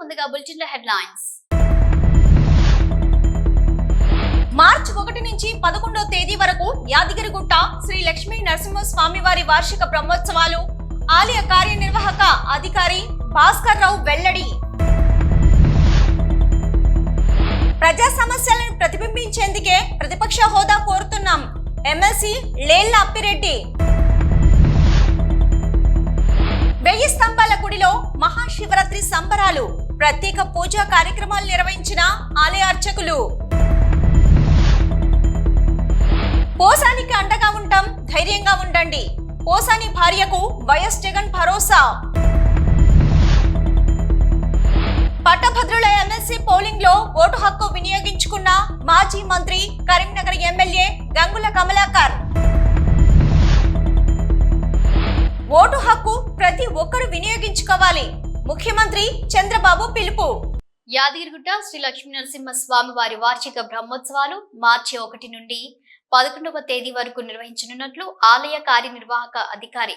ముందుగా బులెటిన్ లో హెడ్లైన్స్. మార్చి 1 నుంచి 11వ తేదీ వరకు యాదగిరిగుట్ట శ్రీ లక్ష్మీ నరసింహస్వామి వారి వార్షిక బ్రహ్మోత్సవాలు. ఆలయ కార్యనిర్వాహక అధికారి భాస్కర్ రావు వెల్లడి. ప్రజా సమస్యలను ప్రతిబింబించేందుకే ప్రతిపక్ష హోదా కోరుతున్నాం. ఎమ్మెల్సీ లేళ్ల అప్పిరెడ్డి. 1000 స్తంభాల గుడిలో మహాశివరాత్రి సంబరాలు. ప్రత్యేక పూజా కార్యక్రమాలు నిర్వహించిన ఆలయ అర్చకులు. పోసానికి అండగా ఉంటాం, ధైర్యంగా ఉండండి. పోసాని భార్యకు వైఎస్ జగన్ భరోసా. పట్టభద్రుల ఎమ్మెల్సీ పోలింగ్ లో ఓటు హక్కు వినియోగించుకున్న మాజీ మంత్రి కరీంనగర్ ఎమ్మెల్యే గంగుల కమలాకర్. ఓటు హక్కు ప్రతి ఒక్కరూ వినియోగించుకోవాలి. ముఖ్యమంత్రి చంద్రబాబు పిలుపు. యాదగిరిగుట్ట శ్రీ లక్ష్మీ నరసింహ స్వామి వారి వార్షిక బ్రహ్మోత్సవాలు మార్చి 1 నుండి 11వ తేదీ వరకు నిర్వహించనున్నట్లు ఆలయ కార్యనిర్వాహక అధికారి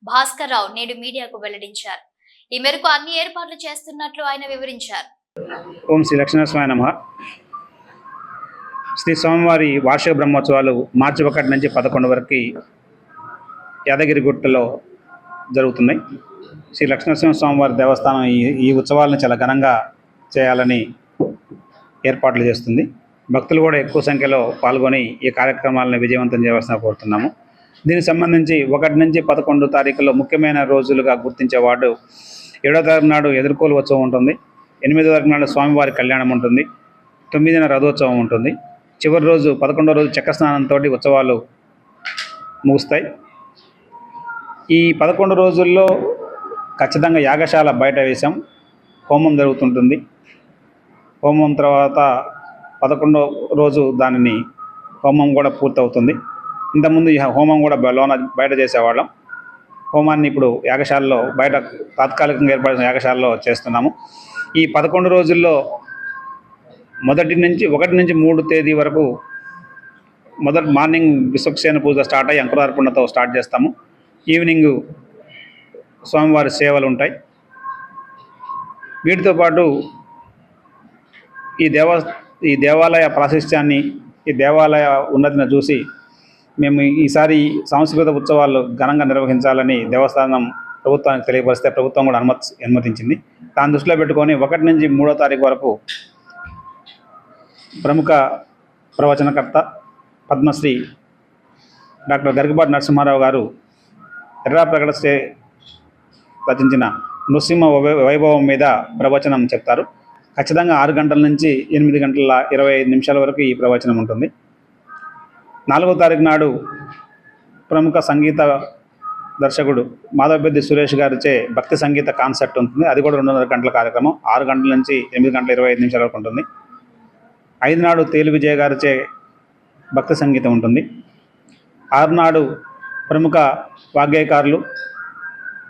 భాస్కర్ రావు నేడు మీడియాకు వెల్లడించారు. ఈ మేరకు అన్ని ఏర్పాట్లు చేస్తున్నట్లు ఆయన వివరించారు. ఓం శ్రీ లక్ష్మీనరసింహాయ నమః. శ్రీ స్వామివారి వార్షిక బ్రహ్మోత్సవాలు మార్చి 1 నుంచి 11 వరకు యాదగిరిగుట్టలో జరుగుతున్నాయి. శ్రీ లక్ష్మీనరసింహ స్వామివారి దేవస్థానం ఈ ఉత్సవాలను చాలా ఘనంగా చేయాలని ఏర్పాట్లు చేస్తుంది. భక్తులు కూడా ఎక్కువ సంఖ్యలో పాల్గొని ఈ కార్యక్రమాలను విజయవంతం చేయవలసిన కోరుతున్నాము. దీనికి సంబంధించి 1 నుంచి 11 తారీఖులో ముఖ్యమైన రోజులుగా గుర్తించే వార్డు 7వ తారీఖు నాడు ఎదుర్కోలు ఉత్సవం ఉంటుంది. 8వ తారీఖు నాడు స్వామివారి కళ్యాణం ఉంటుంది. 9న రథోత్సవం ఉంటుంది. చివరి రోజు 11వ రోజు చక్ర స్నానంతో ఉత్సవాలు ముగుస్తాయి. ఈ 11 రోజుల్లో ఖచ్చితంగా యాగశాల బయట వేశాం. హోమం జరుగుతుంటుంది. హోమం తర్వాత 11వ రోజు దానిని హోమం కూడా పూర్తవుతుంది. ఇంతకుముందు ఈ హోమం కూడా బయట చేసేవాళ్ళం. హోమాన్ని ఇప్పుడు యాగశాలలో బయట తాత్కాలికంగా ఏర్పడిన యాగశాలలో చేస్తున్నాము. ఈ 11 రోజుల్లో 1 నుంచి 3 తేదీ వరకు మొదటి మార్నింగ్ విశ్వక్సేన పూజ స్టార్ట్ అయ్యి అంకురార్పణతో స్టార్ట్ చేస్తాము. ఈవినింగ్ స్వామివారి సేవలు ఉంటాయి. వీటితో పాటు ఈ దేవాలయ ప్రాశస్త్యాన్ని, ఈ దేవాలయ ఉన్నతిని చూసి మేము ఈసారి సాంస్కృతిక ఉత్సవాలు ఘనంగా నిర్వహించాలని దేవస్థానం ప్రభుత్వానికి తెలియపరిస్తే ప్రభుత్వం కూడా అనుమతించింది. దాన్ని దృష్టిలో పెట్టుకొని 1 నుంచి 3వ తారీఖు వరకు ప్రముఖ ప్రవచనకర్త పద్మశ్రీ డాక్టర్ గరికపాటి నరసింహారావు గారు ఎర్రా ప్రకట రచించిన నృసింహ వైభవం మీద ప్రవచనం చెప్తారు. ఖచ్చితంగా 6 గంటల నుంచి 8 గంటల 25 నిమిషాల వరకు ఈ ప్రవచనం ఉంటుంది. 4వ తారీఖు నాడు ప్రముఖ సంగీత దర్శకుడు మాధవపెద్ది సురేష్ గారిచే భక్తి సంగీత కాన్సర్ట్ ఉంటుంది. అది కూడా 2.5 గంటల కార్యక్రమం. 6 గంటల నుంచి 8 గంటల 25 నిమిషాల వరకు ఉంటుంది. 5 నాడు తేలు విజయ గారిచే భక్తి సంగీతం ఉంటుంది. 6 నాడు ప్రముఖ వాగ్గేయకారులు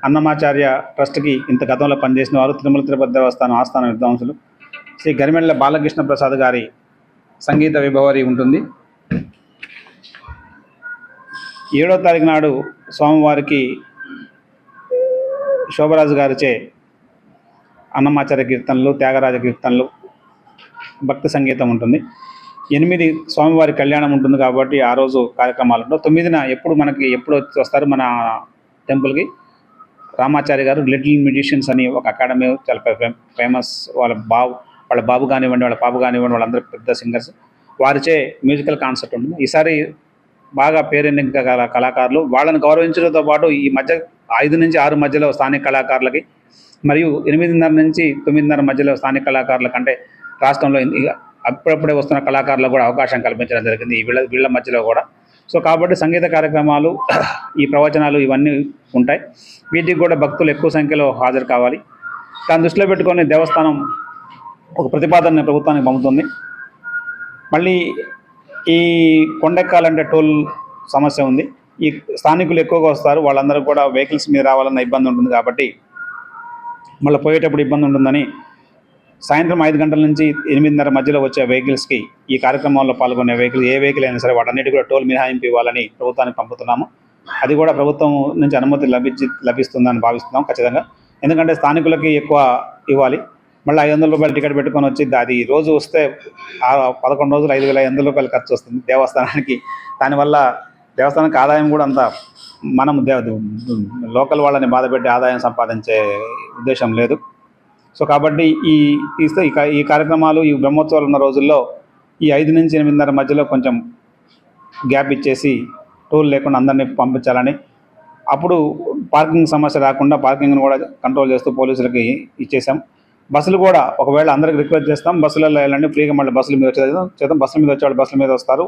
అన్నమాచార్య ట్రస్ట్కి ఇంత గతంలో పనిచేసిన వారు తిరుమల తిరుపతి దేవస్థానం ఆస్థాన విద్వాంసులు శ్రీ గరిమెళ్ళ బాలకృష్ణ ప్రసాద్ గారి సంగీత విభవరి ఉంటుంది. 7వ తారీఖు నాడు స్వామివారికి శోభరాజు గారిచే అన్నమాచార్య కీర్తనలు, త్యాగరాజ కీర్తనలు, భక్తి సంగీతం ఉంటుంది. 8 స్వామివారి కళ్యాణం ఉంటుంది కాబట్టి ఆ రోజు కార్యక్రమాలు ఉంటాయి. 9న ఎప్పుడు వస్తారు మన టెంపుల్కి రామాచార్య గారు లిటిల్ మ్యూజిషియన్స్ అని ఒక అకాడమీ, చాలా ఫేమస్. వాళ్ళ బాబు కానివ్వండి, వాళ్ళ పాప కానివ్వండి, వాళ్ళందరూ పెద్ద సింగర్స్. వారిచే మ్యూజికల్ కాన్సర్ట్ ఉంటుంది. ఈసారి బాగా పేరెన్నిక కళాకారులు, వాళ్ళని గౌరవించడంతో పాటు ఈ మధ్య 5 నుంచి 6 మధ్యలో స్థానిక కళాకారులకి మరియు 8:30 నుంచి 9:30 మధ్యలో స్థానిక కళాకారుల కంటే రాష్ట్రంలో అప్పుడప్పుడే వస్తున్న కళాకారులకు కూడా అవకాశం కల్పించడం జరిగింది వీళ్ళ మధ్యలో కూడా. సో కాబట్టి సంగీత కార్యక్రమాలు, ఈ ప్రవచనాలు ఇవన్నీ ఉంటాయి. వీటికి కూడా భక్తులు ఎక్కువ సంఖ్యలో హాజరు కావాలి. దాన్ని దృష్టిలో పెట్టుకొని దేవస్థానం ఒక ప్రతిపాదన ప్రభుత్వానికి పంపుతుంది. మళ్ళీ ఈ కొండెక్కాలంటే టోల్ సమస్య ఉంది. ఈ స్థానికులు ఎక్కువగా వస్తారు, వాళ్ళందరూ కూడా వెహికల్స్ మీద రావాలన్న ఇబ్బంది ఉంటుంది కాబట్టి మళ్ళీ పోయేటప్పుడు ఇబ్బంది ఉంటుందని సాయంత్రం 5 గంటల నుంచి 8:30 మధ్యలో వచ్చే వెహికల్స్కి, ఈ కార్యక్రమంలో పాల్గొనే ఏ వెహికల్ అయినా సరే వాటన్నిటి కూడా టోల్ మినహాయింపు ఇవ్వాలని ప్రభుత్వానికి పంపుతున్నాము. అది కూడా ప్రభుత్వం నుంచి అనుమతి లభిస్తుందని భావిస్తున్నాం ఖచ్చితంగా. ఎందుకంటే స్థానికులకి ఎక్కువ ఇవ్వాలి. మళ్ళీ 500 రూపాయలు టికెట్ పెట్టుకొని వచ్చి అది రోజు వస్తే 11 రోజులు 5,500 రూపాయలు ఖర్చు వస్తుంది దేవస్థానానికి. దానివల్ల దేవస్థానానికి ఆదాయం కూడా అంత మనం లోకల్ వాళ్ళని బాధపెట్టి ఆదాయం సంపాదించే ఉద్దేశం లేదు. సో కాబట్టి ఈ కార్యక్రమాలు, ఈ బ్రహ్మోత్సవాలు ఉన్న రోజుల్లో ఈ 5 నుంచి 8:30 మధ్యలో కొంచెం గ్యాప్ ఇచ్చేసి టోల్ లేకుండా అందరినీ పంపించాలని, అప్పుడు పార్కింగ్ సమస్య రాకుండా పార్కింగ్ను కూడా కంట్రోల్ చేస్తూ పోలీసులకి ఇచ్చేసాం. బస్సులు కూడా ఒకవేళ అందరికి రిక్వెస్ట్ చేస్తాం, బస్సులలో వెళ్ళండి ఫ్రీగా, మళ్ళీ బస్సుల మీద వచ్చేదాం. బస్సుల మీద వచ్చేవాళ్ళు బస్సుల మీద వస్తారు,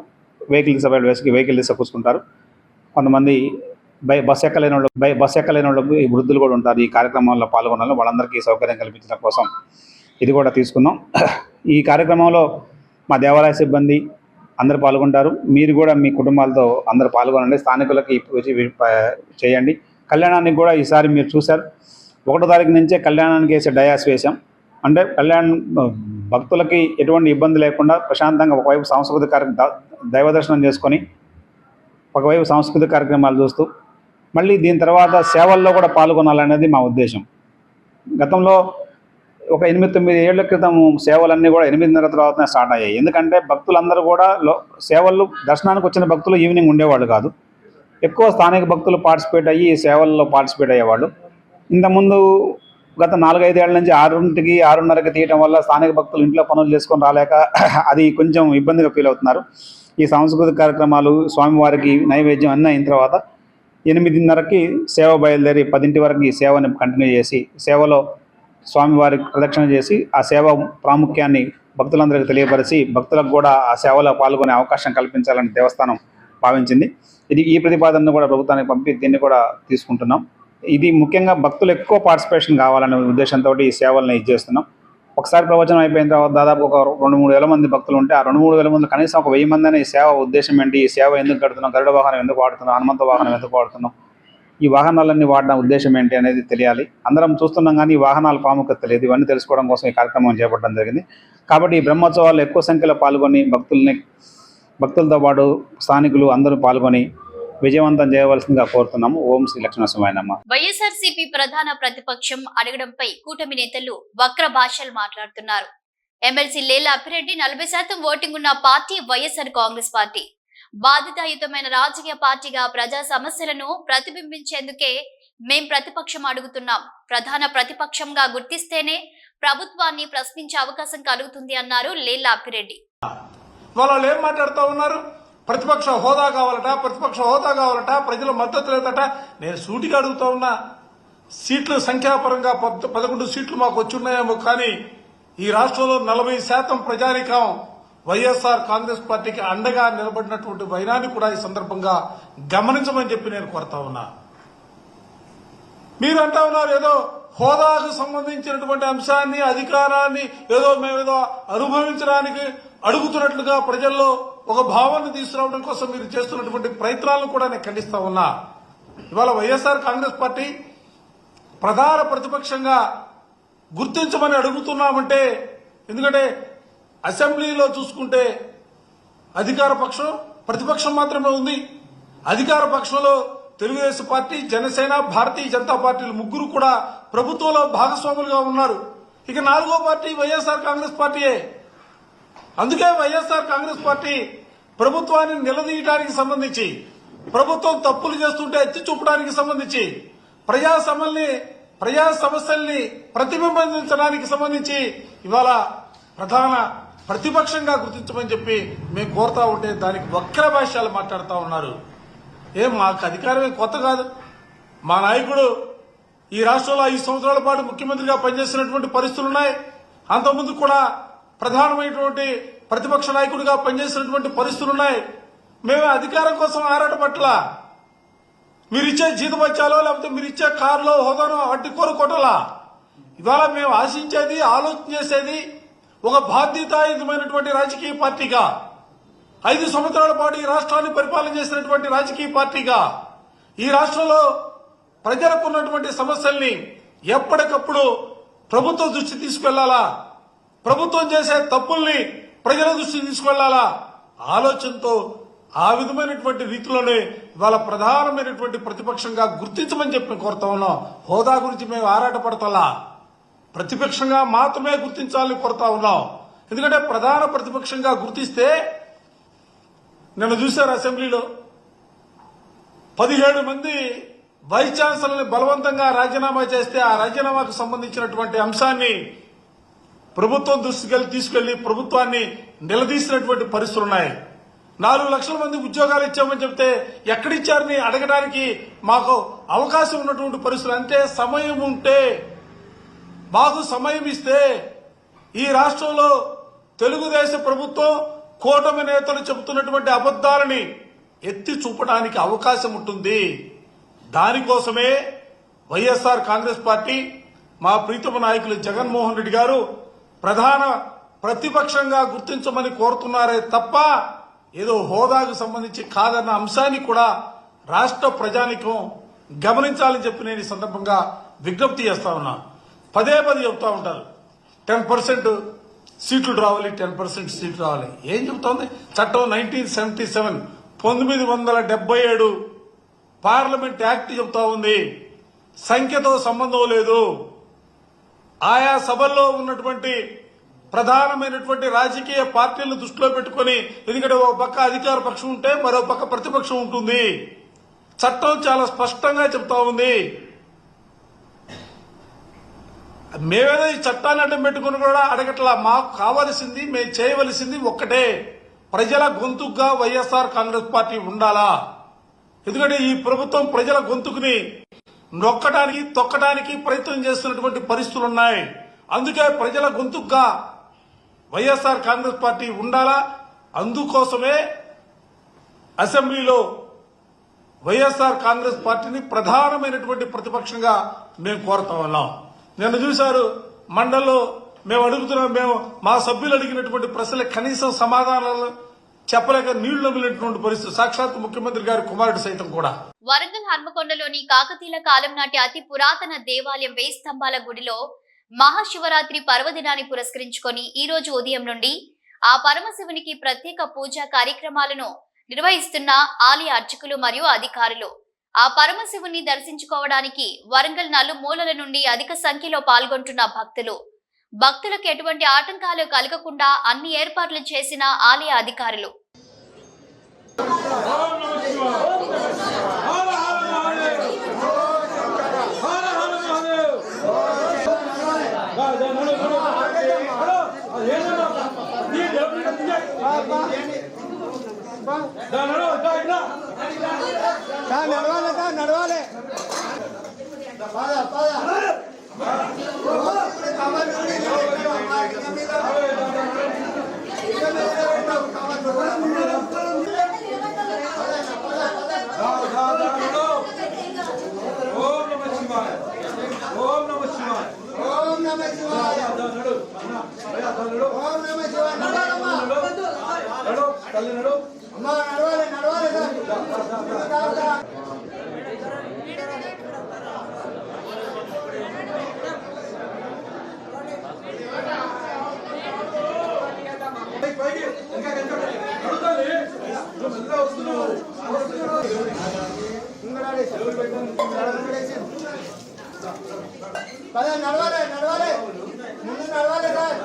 వెహికల్ తీసుకొచ్చుకుంటారు. కొంతమంది బస్సు ఎక్కలేని వాళ్ళకు ఈ వృద్ధులు కూడా ఉంటారు. ఈ కార్యక్రమంలో పాల్గొనాలి, వాళ్ళందరికీ సౌకర్యం కల్పించడం కోసం ఇది కూడా తీసుకున్నాం. ఈ కార్యక్రమంలో మా దేవాలయ సిబ్బంది అందరూ పాల్గొంటారు. మీరు కూడా మీ కుటుంబాలతో అందరూ పాల్గొనండి, స్థానికులకి చేయండి. కళ్యాణానికి కూడా ఈసారి మీరు చూశారు, 1వ తారీఖు నుంచే కళ్యాణానికి వేసే డయాస్ వేసాం. అంటే భక్తులకి ఎటువంటి ఇబ్బంది లేకుండా ప్రశాంతంగా ఒకవైపు దైవ దర్శనం చేసుకొని ఒకవైపు సాంస్కృతిక కార్యక్రమాలు చూస్తూ మళ్ళీ దీని తర్వాత సేవల్లో కూడా పాల్గొనాలనేది మా ఉద్దేశం. గతంలో ఒక 8-9 ఏళ్ల క్రితం సేవలన్నీ కూడా 8:30 తర్వాతనే స్టార్ట్ అయ్యాయి. ఎందుకంటే భక్తులందరూ కూడా సేవలు దర్శనానికి వచ్చిన భక్తులు ఈవినింగ్ ఉండేవాళ్ళు కాదు, ఎక్కువ స్థానిక భక్తులు పార్టిసిపేట్ అయ్యి ఈ సేవల్లో పార్టిసిపేట్ అయ్యేవాళ్ళు. ఇంతకుముందు గత 4-5 ఏళ్ల నుంచి 6కి 6:30కి తీయటం వల్ల స్థానిక భక్తులు ఇంట్లో పనులు చేసుకొని రాలేక అది కొంచెం ఇబ్బందిగా ఫీల్ అవుతున్నారు. ఈ సాంస్కృతిక కార్యక్రమాలు, స్వామివారికి నైవేద్యం అన్నీ అయిన తర్వాత 8:30కి సేవ బయలుదేరి 10 వరకు ఈ సేవని కంటిన్యూ చేసి సేవలో స్వామివారికి ప్రదక్షిణ చేసి ఆ సేవ ప్రాముఖ్యాన్ని భక్తులందరికీ తెలియపరిచి భక్తులకు కూడా ఆ సేవలో పాల్గొనే అవకాశం కల్పించాలని దేవస్థానం భావించింది. ఈ ప్రతిపాదనను కూడా ప్రభుత్వానికి పంపి దీన్ని కూడా తీసుకుంటున్నాం. ఇది ముఖ్యంగా భక్తులు ఎక్కువ పార్టిసిపేషన్ కావాలనే ఉద్దేశంతో ఈ సేవలను చేస్తున్నాం. ఒకసారి ప్రవచనం అయిపోయిన తర్వాత దాదాపు ఒక 2-3 వేల మంది భక్తులు ఉంటే ఆ 2-3 వేల మంది కనీసం ఒక 1000 మంది అనే ఈ సేవ ఉద్దేశం ఏంటి, ఈ సేవ ఎందుకు కడుతున్నాం, గరుడ వాహనం ఎందుకు వాడుతున్నాం, హనుమంత వాహనం ఎందుకు వాడుతున్నాం, ఈ వాహనాలన్నీ వాడిన ఉద్దేశం ఏంటి అనేది తెలియాలి. అందరం చూస్తున్నాం కానీ ఈ వాహనాల ప్రాముఖ్యత తెలియదు. ఇవన్నీ తెలుసుకోవడం కోసం ఈ కార్యక్రమం చేపట్టడం జరిగింది. కాబట్టి ఈ బ్రహ్మోత్సవాల్లో ఎక్కువ సంఖ్యలో పాల్గొని భక్తులతో పాటు స్థానికులు అందరూ పాల్గొని విజయవంతం చేయవలసిందిగా కోరుతున్నాము. ఓం శ్రీ లక్ష్మీనరసింహాయ నమః. వైఎస్ఆర్సీపీ ప్రధాన ప్రతిపక్షం అడగడంపై కూటమి నేతలు వక్ర భాషలు మాట్లాడుతున్నారు. ఎమ్మెల్సీ లేలా అప్పిరెడ్డి 40% ఓటింగ్ ఉన్న పార్టీ వైఎస్ఆర్ కాంగ్రెస్ పార్టీ. బాధ్యతాయుతమైన రాజకీయ పార్టీగా ప్రజా సమస్యలను ప్రతిబింబించేందుకే మేం ప్రతిపక్షం అడుగుతున్నాం. ప్రధాన ప్రతిపక్షంగా గుర్తిస్తేనే ప్రభుత్వాన్ని ప్రశ్నించే అవకాశం కలుగుతుంది అన్నారు లేలా అప్పిరెడ్డి. వాళ్ళు ఏం మాట్లాడుతూ ఉన్నారు, ప్రతిపక్ష హోదా కావాలట, ప్రజల మద్దతు లేదట. నేను సూటిగా అడుగుతా ఉన్నా, సీట్ల సంఖ్యాపరంగా 11 సీట్లు మాకు వచ్చున్నాయేమో, కానీ ఈ రాష్ట్రంలో 40% ప్రజానీకం వైఎస్ఆర్ కాంగ్రెస్ పార్టీకి అండగా నిలబడినటువంటి వైనాన్ని కూడా ఈ సందర్భంగా గమనించమని చెప్పి నేను కోరుతా ఉన్నా. మీరు అంటా ఉన్నారు ఏదో హోదాకు సంబంధించినటువంటి అంశాన్ని, అధికారాన్ని మేమేదో అనుభవించడానికి అడుగుతున్నట్లుగా ప్రజల్లో ఒక భావాన్ని తీసుకురావడం కోసం మీరు చేస్తున్నటువంటి ప్రయత్నాలను కూడా నేను ఖండిస్తా ఉన్నా. ఇవాళ వైఎస్ఆర్ కాంగ్రెస్ పార్టీ ప్రధాన ప్రతిపక్షంగా గుర్తించమని అడుగుతున్నామంటే, ఎందుకంటే అసెంబ్లీలో చూసుకుంటే అధికార పక్షం, ప్రతిపక్షం మాత్రమే ఉంది. అధికార పక్షంలో తెలుగుదేశం పార్టీ, జనసేన, భారతీయ జనతా పార్టీలు ముగ్గురు కూడా ప్రభుత్వంలో భాగస్వాములుగా ఉన్నారు. ఇక 4వ పార్టీ వైఎస్ఆర్ కాంగ్రెస్ పార్టీయే. అందుకే వైఎస్ఆర్ కాంగ్రెస్ పార్టీ ప్రభుత్వాన్ని నిలదీయడానికి సంబంధించి, ప్రభుత్వం తప్పులు చేస్తుంటే ఎత్తి చూపడానికి సంబంధించి, ప్రజా సమస్యల్ని ప్రతిబింబించడానికి సంబంధించి ఇవాళ ప్రధాన ప్రతిపక్షంగా గుర్తించమని చెప్పి మేము కోరుతా ఉంటే దానికి వక్ర భాష్యాలు మాట్లాడుతూ ఉన్నారు. మాకు అధికారమే కొత్త కాదు. మా నాయకుడు ఈ రాష్ట్రంలో 5 సంవత్సరాల పాటు ముఖ్యమంత్రిగా పనిచేసినటువంటి పరిస్థితులున్నాయి. అంతకుముందు కూడా ప్రధానమైనటువంటి ప్రతిపక్ష నాయకుడిగా పనిచేసినటువంటి పరిస్థితులున్నాయి. మేము అధికారం కోసం ఆరాటపట్ల మీరిచ్చే జీతబత్యాలో లేకపోతే మీరిచ్చే కారులో హోదానో అట్టి కోరుకోవటంలా. ఇవాళ మేము ఆశించేది, ఆలోచన చేసేది ఒక బాధ్యతాయుతమైనటువంటి రాజకీయ పార్టీగా, 5 సంవత్సరాల పాటు ఈ రాష్ట్రాన్ని పరిపాలన చేసినటువంటి రాజకీయ పార్టీగా, ఈ రాష్ట్రంలో ప్రజలకు ఉన్నటువంటి సమస్యల్ని ఎప్పటికప్పుడు ప్రభుత్వం దృష్టి తీసుకెళ్లాలా, ప్రభుత్వం చేసే తప్పుల్ని ప్రజల దృష్టికి తీసుకెళ్లాలా ఆలోచనతో ఆ విధమైనటువంటి రీతిలోనే ఇవాళ ప్రధానమైనటువంటి ప్రతిపక్షంగా గుర్తించమని చెప్పి కోరుతా ఉన్నాం. హోదా గురించి మేము ఆరాటపడతలా. ప్రతిపక్షంగా మాత్రమే గుర్తించాలని కోరుతా ఉన్నాం. ఎందుకంటే ప్రధాన ప్రతిపక్షంగా గుర్తిస్తే నిన్న చూశారు అసెంబ్లీలో 17 మంది వైస్ ఛాన్సలర్ని బలవంతంగా రాజీనామా చేస్తే ఆ రాజీనామాకు సంబంధించినటువంటి అంశాన్ని ప్రభుత్వం దృష్టికి తీసుకెళ్లి ప్రభుత్వాన్ని నిలదీసినటువంటి పరిస్థితులు ఉన్నాయి. 4 లక్షల మంది ఉద్యోగాలు ఇచ్చామని చెప్తే ఎక్కడిచ్చారని అడగడానికి మాకు అవకాశం ఉన్నటువంటి పరిస్థితులు. అంటే సమయం ఉంటే, మాకు సమయం ఇస్తే ఈ రాష్ట్రంలో తెలుగుదేశం ప్రభుత్వం కూటమి నేతలు చెబుతున్నటువంటి అబద్దాలని ఎత్తి చూపడానికి అవకాశం ఉంటుంది. దానికోసమే వైఎస్ఆర్ కాంగ్రెస్ పార్టీ మా ప్రీతమ నాయకులు జగన్మోహన్ రెడ్డి గారు ప్రధాన ప్రతిపక్షంగా గుర్తించమని కోరుతున్నారే తప్ప ఏదో హోదాకు సంబంధించి కాదన్న అంశాన్ని కూడా రాష్ట్ర ప్రజానికం గమనించాలని చెప్పి నేను ఈ సందర్భంగా విజ్ఞప్తి చేస్తా ఉన్నా. పదే చెబుతా ఉంటారు 10% సీట్లు రావాలి, 10% సీట్లు రావాలి. ఏం చెబుతోంది చట్టం? 1977 1977 పార్లమెంట్ యాక్ట్ చెబుతా ఉంది. సంఖ్యతో సంబంధం లేదు. ఆయా సభల్లో ఉన్నటువంటి ప్రధానమైనటువంటి రాజకీయ పార్టీలను దృష్టిలో పెట్టుకుని, ఎందుకంటే ఒక పక్క అధికార పక్షం ఉంటే మరో పక్క ప్రతిపక్షం ఉంటుంది. చట్టం చాలా స్పష్టంగా చెప్తా ఉంది. మేమేదో ఈ చట్టాన్ని అడ్డం పెట్టుకుని కూడా అడగట్లా. మాకు కావలసింది, మేము చేయవలసింది ఒక్కటే, ప్రజల గొంతుగా వైఎస్ఆర్ కాంగ్రెస్ పార్టీ ఉండాలా. ఎందుకంటే ఈ ప్రభుత్వం ప్రజల గొంతుకుని నొక్కడానికి, తొక్కడానికి ప్రయత్నం చేస్తున్నటువంటి పరిస్థితులు ఉన్నాయి. అందుకే ప్రజల గొంతుగా వైఎస్ఆర్ కాంగ్రెస్ పార్టీ ఉండాలా. అందుకోసమే అసెంబ్లీలో వైఎస్ఆర్ కాంగ్రెస్ పార్టీని ప్రధానమైనటువంటి ప్రతిపక్షంగా మేము కోరుతా ఉన్నాం. నిన్న చూశారు మండల్లో మేము మా సభ్యులు అడిగినటువంటి ప్రశ్నలకు కనీసం సమాధానాలు చెప్పలేక నీళ్లు నమిలినటువంటి పరిస్థితి. సాక్షాత్ ముఖ్యమంత్రి గారి కుమారుడు సైతం కూడా. వరంగల్ హన్మకొండలోని కాకతీయుల కాలం నాటి అతి పురాతన దేవాలయం 1000 స్తంభాల గుడిలో మహాశివరాత్రి పర్వదినాన్ని పురస్కరించుకొని ఈ రోజు ఉదయం నుండి ఆ పరమశివునికి ప్రత్యేక పూజా కార్యక్రమాలను నిర్వహిస్తున్న ఆలయ అర్చకులు మరియు అధికారులు. ఆ పరమశివుని దర్శించుకోవడానికి వరంగల్ నలుమూలల నుండి అధిక సంఖ్యలో పాల్గొంటున్న భక్తులకు ఎటువంటి ఆటంకాలు కలగకుండా అన్ని ఏర్పాట్లు చేసిన ఆలయ అధికారులు. నడవాలి నడవాలి ముందు నడవాలి సార్.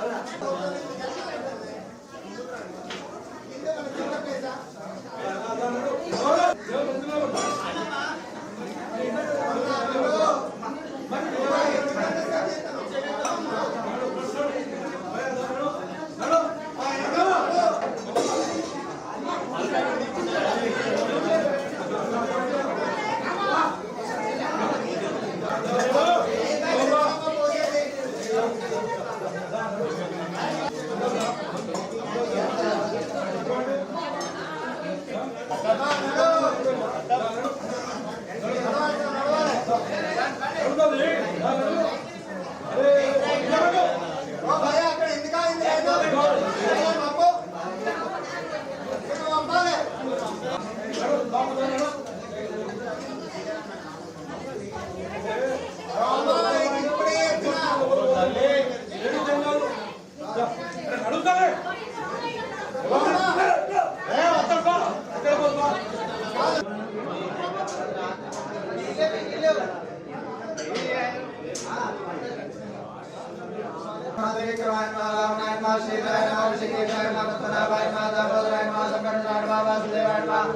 శ్రీరాయ నమః రావణాయ నమః శ్రీరాయ నమః ఋషికేశాయ నమః పద్మనాభాయ నమః దామోదరాయ నమః సంకర్షణాయ నమః వాసుదేవాయ నమః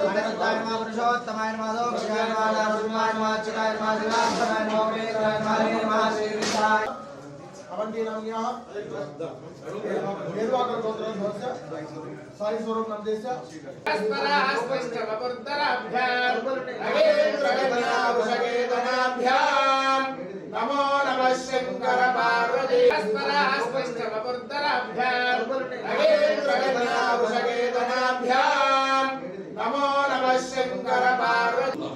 అనంతాయ నమః పురుషోత్తమాయ నమః దోక్షాయ నమః నారసింహాయ నమః అచ్యుతాయ నమః శ్రీరాయ నమః వేదాయ నమః హరే నమః శ్రీకృష్ణాయ अवंती नमः निर्वाकर गोत्रस्य साई स्वरूप नमदेस्य अस्मरा अस्पष्टवपुर्तराभ्यां अगेन्द्रगणाभुषगेतनाभ्यां नमो नमः शंकर पार्वती अस्मरा अस्पष्टवपुर्तराभ्यां अगेन्द्रगणाभुषगेतनाभ्यां नमो नमः शंकर पार्वती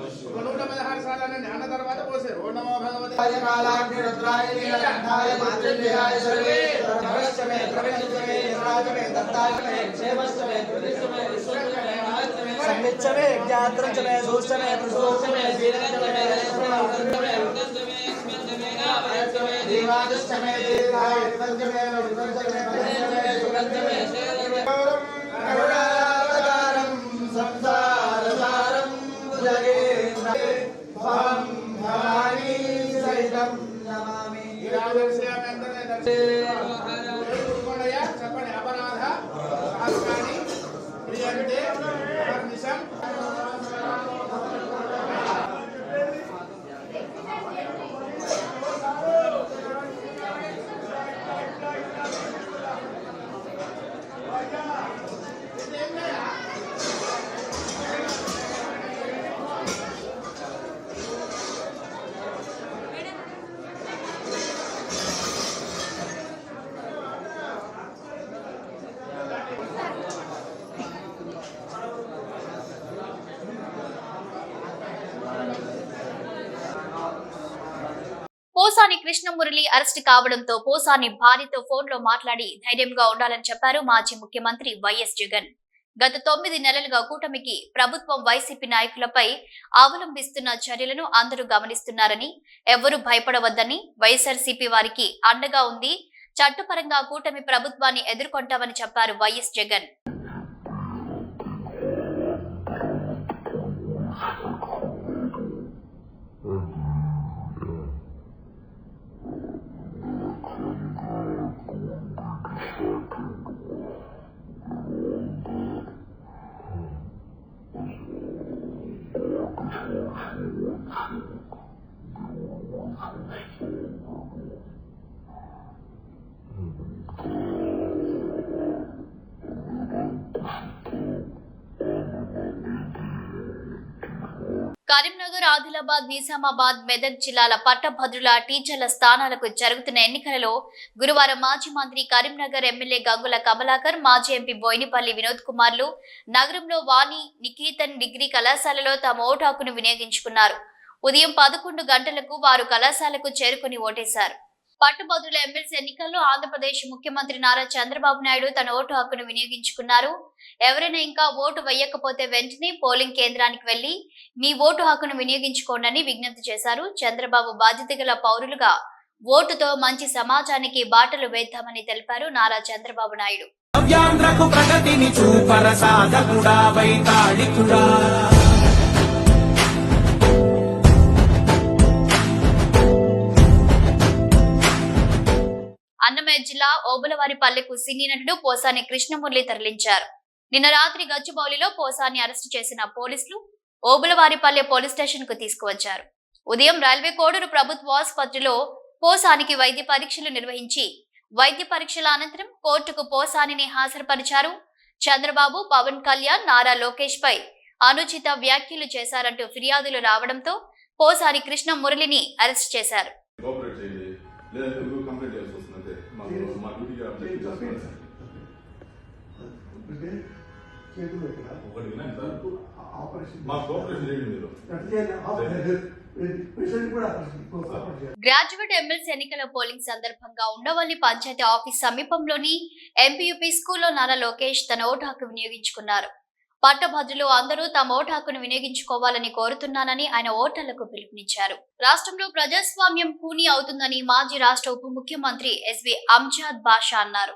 ध्यान తర్వాత పోసారు ఓ నమో భగవతే కాలాగ్ని రుద్రాయ నీలకంఠాయ మాతృదేహాయ సర్వే నమస్తమే ప్రవేశమే రాజమే దత్తాయమే క్షేమస్తమే త్రిదిష్టమే విశ్వమే మహత్తమే సంమిచ్చమే జ్ఞాత్రచమే సూష్టమే ప్రసూష్టమే దీనగతమే రసమే ఉదంతమే స్మిందమే నావయతమే దీవాదష్టమే దీర్ఘాయ విదంతమే విదంతమే సుగంధమే కరుణావతారం సంసారసారం భుజగేంద్ర భవాని సహితం నమామి చెప్పండి అపరాధ శాస్త్రాన్ని ప్రియంటే అహర్నిశం పోసాని కృష్ణమురళి అరెస్ట్ కావడంతో పోసాని భార్యతో ఫోన్లో మాట్లాడి ధైర్యంగా ఉండాలని చెప్పారు మాజీ ముఖ్యమంత్రి వైఎస్ జగన్. గత 9 నెలలుగా కూటమికి ప్రభుత్వం వైసీపీ నాయకులపై అవలంబిస్తున్న చర్యలను అందరూ గమనిస్తున్నారని, ఎవరూ భయపడవద్దని, వైఎస్ఆర్సీపీ వారికి అండగా ఉంది, చట్టపరంగా కూటమి ప్రభుత్వాన్ని ఎదుర్కొంటామని చెప్పారు వైఎస్ జగన్. కరీంనగర్, ఆదిలాబాద్, నిజామాబాద్, మెదక్ జిల్లాల పట్టభద్రుల టీచర్ల స్థానాలకు జరుగుతున్న ఎన్నికలలో గురువారం మాజీ మంత్రి, కరీంనగర్ ఎమ్మెల్యే గంగుల కమలాకర్, మాజీ ఎంపీ బోయినపల్లి వినోద్ కుమార్లు నగరంలో వాణి నికేతన్ డిగ్రీ కళాశాలలో తమ ఓటు హక్కును వినియోగించుకున్నారు. ఉదయం 11 గంటలకు వారు కళాశాలకు చేరుకుని ఓటేశారు. పట్టభద్రుల ఎమ్మెల్సీ ఎన్నికల్లో ఆంధ్రప్రదేశ్ ముఖ్యమంత్రి నారా చంద్రబాబు నాయుడు తన ఓటు హక్కును వినియోగించుకున్నారు. ఎవరైనా ఇంకా ఓటు వేయకపోతే వెంటనే పోలింగ్ కేంద్రానికి వెళ్లి మీ ఓటు హక్కును వినియోగించుకోండి విజ్ఞప్తి చేశారు. చంద్రబాబు బాధ్యత గల పౌరులుగా ఓటుతో మంచి సమాజానికి బాటలు వేద్దామని తెలిపారు నారా చంద్రబాబు నాయుడు. అన్నమయ్య జిల్లా ఓబులవారిపల్లెకు సినీ నటుడు పోసాని కృష్ణమురళి తరలించారు. నిన్న రాత్రి గచ్చిబౌలిలో పోసాని అరెస్టు చేసిన పోలీసులు ఓబులవారిపల్లె పోలీస్ స్టేషన్ కు తీసుకువచ్చారు. ఉదయం రైల్వే కోడూరు ప్రభుత్వ ఆసుపత్రిలో పోసానికి వైద్య పరీక్షలు నిర్వహించి వైద్య పరీక్షల అనంతరం కోర్టుకు పోసానిని హాజరుపరిచారు. చంద్రబాబు, పవన్ కళ్యాణ్, నారా లోకేష్ పై అనుచిత వ్యాఖ్యలు చేశారంటూ ఫిర్యాదులు రావడంతో పోసాని కృష్ణమురళిని అరెస్ట్ చేశారు. గ్రాడ్యుయేట్ ఎమ్మెల్సీ ఎన్నికల పోలింగ్ సందర్భంగా ఉండవల్లి పంచాయతీ ఆఫీస్ సమీపంలోని ఎంపీయూపీ స్కూల్లో నారా లోకేష్ తన ఓటు హక్కు వినియోగించుకున్నారు. పట్టభద్రులు అందరూ తమ ఓటు హక్కును వినియోగించుకోవాలని కోరుతున్నానని ఆయన ఓటర్లకు పిలుపునిచ్చారు. రాష్ట్రంలో ప్రజాస్వామ్యం కూనీ అవుతుందని మాజీ రాష్ట్ర ఉప ముఖ్యమంత్రి ఎస్వి అంజాద్ బాషా అన్నారు.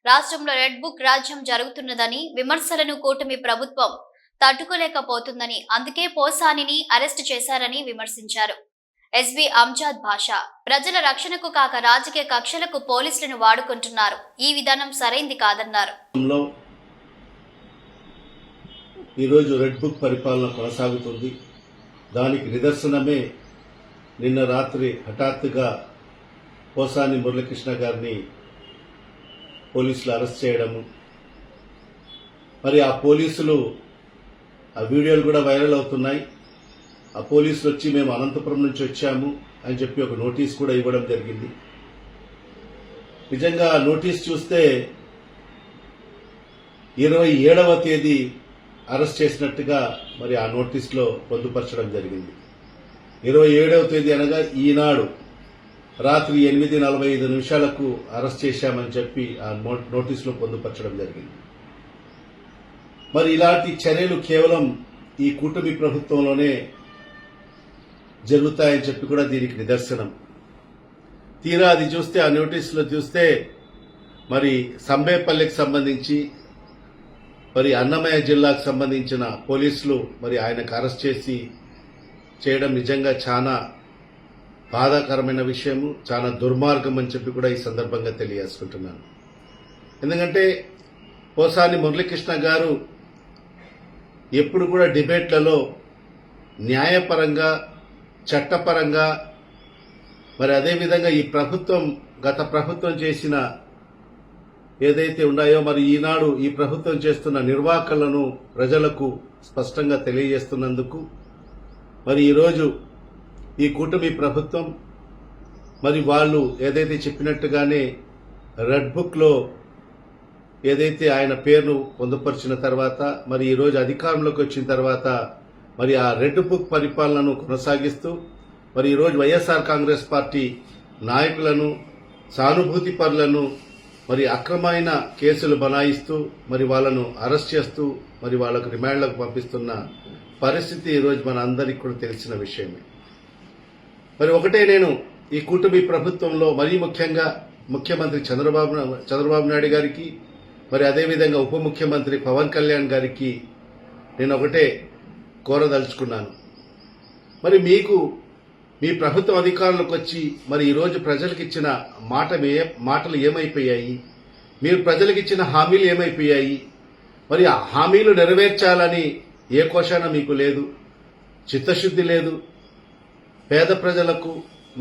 రాష్ట్రంలో రెడ్ బుక్ రాజ్యం జరుగుతున్నదని, విమర్శలను కూటమి ప్రభుత్వం తట్టుకోలేకపోతుందని, అందుకే పోసానిని అరెస్టు చేశారని విమర్శించారు. ఎస్బీ అంజాద్ భాషా. ప్రజల రక్షణకు కాక రాజకీయ కక్షలకు పోలీసులను వాడుకుంటున్నారు. ఈ విధానం సరైంది కాదన్నారు. ఈరోజు రెడ్ బుక్ పరిపాలన కొనసాగుతుంది. దానికి నిదర్శనమే నిన్న రాత్రి హఠాత్తుగా పోసాని మురళీకృష్ణ గారిని పోలీసులు అరెస్ట్ చేయడము. మరి ఆ పోలీసులు ఆ వీడియోలు కూడా వైరల్ అవుతున్నాయి. ఆ పోలీసులు వచ్చి మేము అనంతపురం నుంచి వచ్చాము అని చెప్పి ఒక నోటీస్ కూడా ఇవ్వడం జరిగింది. నిజంగా ఆ నోటీస్ చూస్తే 27వ తేదీ అరెస్ట్ చేసినట్టుగా మరి ఆ నోటీస్లో పొందుపరచడం జరిగింది. 27వ తేదీ అనగా ఈనాడు రాత్రి 8:45 అరెస్ట్ చేశామని చెప్పి ఆ నోటీసులో పొందుపరచడం జరిగింది. మరి ఇలాంటి చర్యలు కేవలం ఈ కూటమి ప్రభుత్వంలోనే జరుగుతాయని చెప్పి కూడా దీనికి నిదర్శనం. తీరా అది చూస్తే ఆ నోటీసులో చూస్తే మరి సంబేపల్లికి సంబంధించి మరి అన్నమయ్య జిల్లాకు సంబంధించిన పోలీసులు మరి ఆయనకు అరెస్ట్ చేయడం నిజంగా చాలా బాధాకరమైన విషయము, చాలా దుర్మార్గం అని చెప్పి కూడా ఈ సందర్భంగా తెలియజేసుకుంటున్నాను. ఎందుకంటే పోసాని మురళీకృష్ణ గారు ఎప్పుడు కూడా డిబేట్లలో న్యాయపరంగా, చట్టపరంగా, మరి అదేవిధంగా ఈ ప్రభుత్వం గత ప్రభుత్వం చేసిన ఏదైతే ఉన్నాయో మరి ఈనాడు ఈ ప్రభుత్వం చేస్తున్న నిర్వాహకులను ప్రజలకు స్పష్టంగా తెలియజేస్తున్నందుకు మరి ఈరోజు ఈ కూటమి ప్రభుత్వం మరి వాళ్ళు ఏదైతే చెప్పినట్టుగానే రెడ్ బుక్లో ఏదైతే ఆయన పేరును పొందుపరిచిన తర్వాత మరి ఈరోజు అధికారంలోకి వచ్చిన తర్వాత మరి ఆ రెడ్ బుక్ పరిపాలనను కొనసాగిస్తూ మరి ఈరోజు వైఎస్ఆర్ కాంగ్రెస్ పార్టీ నాయకులను, సానుభూతి పరులను మరి అక్రమైన కేసులు బనాయిస్తూ మరి వాళ్ళను అరెస్ట్ చేస్తూ మరి వాళ్ళకు రిమాండ్లకు పంపిస్తున్న పరిస్థితి ఈరోజు మన అందరికీ కూడా తెలిసిన విషయమే. మరి ఒకటే నేను ఈ కూటమి ప్రభుత్వంలో మరీ ముఖ్యంగా ముఖ్యమంత్రి చంద్రబాబు నాయుడు గారికి మరి అదేవిధంగా ఉప ముఖ్యమంత్రి పవన్ కళ్యాణ్ గారికి నేను ఒకటే కోరదలుచుకున్నాను. మరి మీకు మీ ప్రభుత్వం అధికారంలోకి వచ్చి మరి ఈరోజు ప్రజలకు ఇచ్చిన మాటలు ఏమైపోయాయి? మీరు ప్రజలకు ఇచ్చిన హామీలు ఏమైపోయాయి? మరి ఆ హామీలు నెరవేర్చాలని ఏ కోశాన మీకు లేదు, చిత్తశుద్ధి లేదు. పేద ప్రజలకు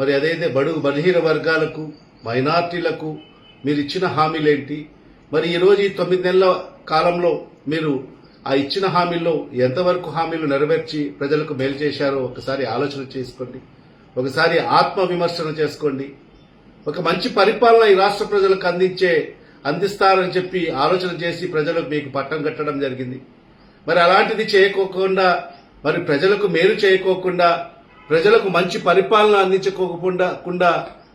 మరి అదైతే బడుగు బలహీన వర్గాలకు, మైనార్టీలకు మీరు ఇచ్చిన హామీలేంటి? మరి ఈరోజు ఈ 9 నెలల కాలంలో మీరు ఆ ఇచ్చిన హామీల్లో ఎంతవరకు హామీలు నెరవేర్చి ప్రజలకు మేలు చేశారో ఒకసారి ఆలోచన చేసుకోండి, ఒకసారి ఆత్మ విమర్శన చేసుకోండి. ఒక మంచి పరిపాలన ఈ రాష్ట్ర ప్రజలకు అందిస్తారని చెప్పి ఆలోచన చేసి ప్రజలకు మీకు పట్టం కట్టడం జరిగింది. మరి అలాంటిది చేయకోకుండా, మరి ప్రజలకు మేలు చేయకోకుండా, ప్రజలకు మంచి పరిపాలన అందించుకోకుండా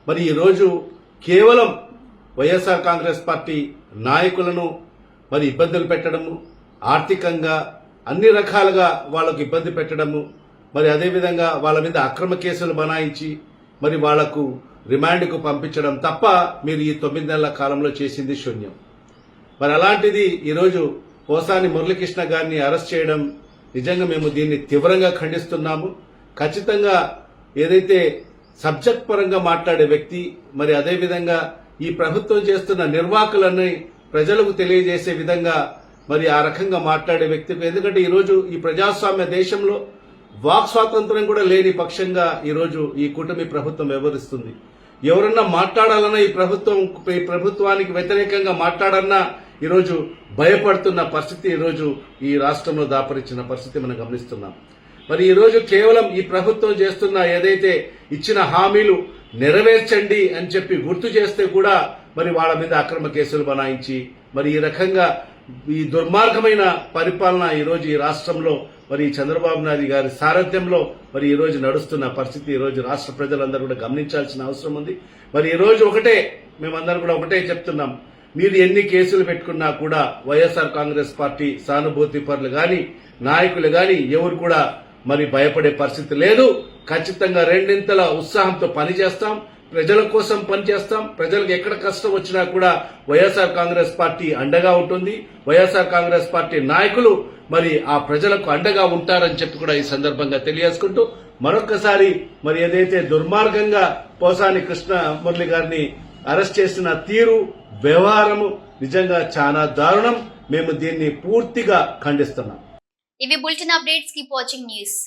మరి ఈరోజు కేవలం వైఎస్ఆర్ కాంగ్రెస్ పార్టీ నాయకులను మరి ఇబ్బందులు పెట్టడము, ఆర్థికంగా అన్ని రకాలుగా వాళ్ళకు ఇబ్బంది పెట్టడము, మరి అదేవిధంగా వాళ్ళ మీద అక్రమ కేసులు బనాయించి మరి వాళ్లకు రిమాండ్కు పంపించడం తప్ప మీరు ఈ 9 నెలల కాలంలో చేసింది శూన్యం. మరి అలాంటిది ఈరోజు పోసాని మురళీకృష్ణ గారిని అరెస్ట్ చేయడం నిజంగా మేము దీన్ని తీవ్రంగా ఖండిస్తున్నాము. ఖచ్చితంగా ఏదైతే సబ్జెక్ట్ పరంగా మాట్లాడే వ్యక్తి మరి అదేవిధంగా ఈ ప్రభుత్వం చేస్తున్న నిర్వాహకులని ప్రజలకు తెలియజేసే విధంగా మరి ఆ రకంగా మాట్లాడే వ్యక్తికి, ఎందుకంటే ఈరోజు ఈ ప్రజాస్వామ్య దేశంలో వాక్ స్వాతంత్రం కూడా లేని పక్షంగా ఈరోజు ఈ కూటమి ప్రభుత్వం వ్యవహరిస్తుంది. ఎవరన్నా మాట్లాడాలన్నా ఈ ప్రభుత్వానికి వ్యతిరేకంగా మాట్లాడన్నా ఈరోజు భయపడుతున్న పరిస్థితి ఈరోజు ఈ రాష్ట్రంలో దాపరించిన పరిస్థితి మనం గమనిస్తున్నాం. మరి ఈరోజు కేవలం ఈ ప్రభుత్వం చేస్తున్న ఏదైతే ఇచ్చిన హామీలు నెరవేర్చండి అని చెప్పి గుర్తు చేస్తే కూడా మరి వాళ్ళ మీద అక్రమ కేసులు బనాయించి మరి ఈ రకంగా ఈ దుర్మార్గమైన పరిపాలన ఈరోజు ఈ రాష్ట్రంలో మరి చంద్రబాబు నాయుడు గారి సారథ్యంలో మరి ఈ రోజు నడుస్తున్న పరిస్థితి ఈరోజు రాష్ట్ర ప్రజలందరూ కూడా గమనించాల్సిన అవసరం ఉంది. మరి ఈ రోజు మేమందరం కూడా ఒకటే చెప్తున్నాం, మీరు ఎన్ని కేసులు పెట్టుకున్నా కూడా వైఎస్ఆర్ కాంగ్రెస్ పార్టీ సానుభూతి పరులు గాని, నాయకులు గాని ఎవరు కూడా మరి భయపడే పరిస్థితి లేదు. ఖచ్చితంగా రెండింతల ఉత్సాహంతో పనిచేస్తాం, ప్రజల కోసం పనిచేస్తాం. ప్రజలకు ఎక్కడ కష్టం వచ్చినా కూడా వైఎస్ఆర్ కాంగ్రెస్ పార్టీ అండగా ఉంటుంది. వైఎస్ఆర్ కాంగ్రెస్ పార్టీ నాయకులు మరి ఆ ప్రజలకు అండగా ఉంటారని చెప్పి కూడా ఈ సందర్భంగా తెలియజేసుకుంటూ మరొక్కసారి మరి ఏదైతే దుర్మార్గంగా పోసాని కృష్ణ మురళి గారిని అరెస్ట్ చేసిన తీరు వ్యవహారము నిజంగా చాలా దారుణం. మేము దీన్ని పూర్తిగా ఖండిస్తున్నాం. ఇవి bulletin updates. Keep watching news.